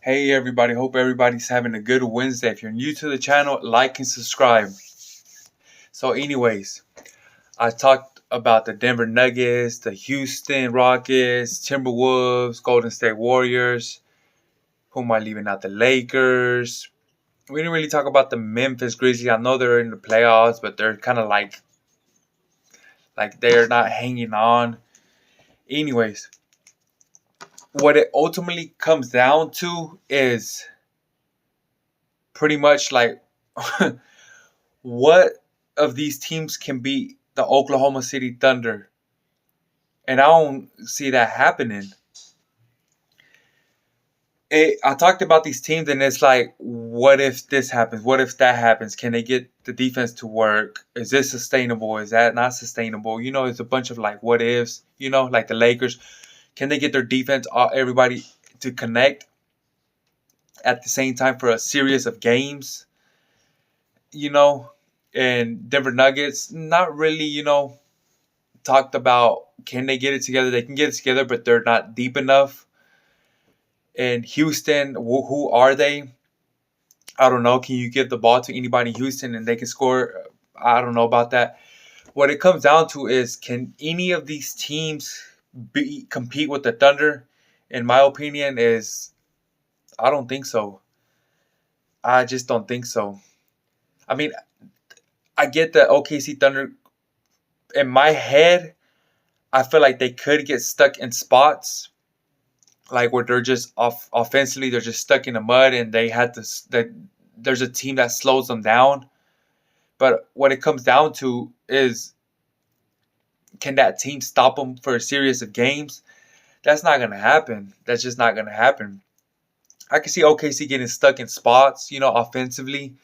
Hey everybody, hope everybody's having a good Wednesday. If you're new to the channel, like and subscribe. So anyways, I talked about the Denver Nuggets, the Houston Rockets, Timberwolves, Golden State Warriors. Who am I leaving out? The Lakers. We didn't really talk about the Memphis Grizzlies. I know they're in the playoffs, but they're kind of like they're not hanging on. Anyways, what it ultimately comes down to is pretty much like what of these teams can beat the Oklahoma City Thunder? And I don't see that happening. I talked about these teams, and it's like, what if this happens? What if that happens? Can they get the defense to work? Is this sustainable? Is that not sustainable? It's a bunch of like what ifs, like the Lakers. Can they get their defense, everybody to connect at the same time for a series of games? And Denver Nuggets, not really, talked about can they get it together? They can get it together, but they're not deep enough. And Houston, who are they? I don't know. Can you give the ball to anybody in Houston and they can score? I don't know about that. What it comes down to is can any of these teams compete with the Thunder? In my opinion, is I don't think so. I just don't think so. I mean, I get the OKC Thunder. In my head, I feel like they could get stuck in spots like where they're just offensively, they're just stuck in the mud, and they had that there's a team that slows them down. But what it comes down to is, can that team stop them for a series of games? That's not gonna happen. That's just not gonna happen. I can see OKC getting stuck in spots, offensively,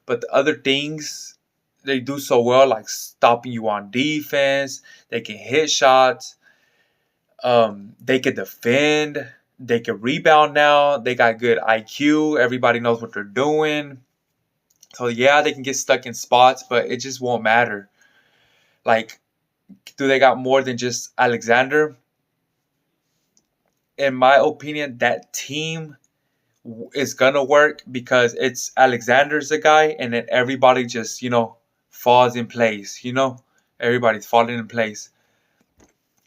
but the other things they do so well, like stopping you on defense. They can hit shots. They can defend. They can rebound now. They got good IQ. Everybody knows what they're doing. So yeah, they can get stuck in spots, but it just won't matter. Like, do they got more than just Alexander? In my opinion, that team is gonna work because it's Alexander's the guy, and then everybody just falls in place. Everybody's falling in place,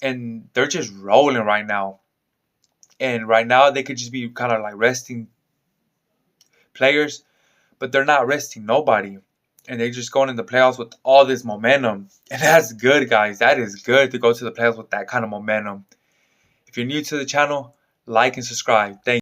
and they're just rolling right now. And right now, they could just be kind of like resting players, but they're not resting nobody. And they're just going in the playoffs with all this momentum. And that's good, guys. That is good to go to the playoffs with that kind of momentum. If you're new to the channel, like and subscribe. Thank you.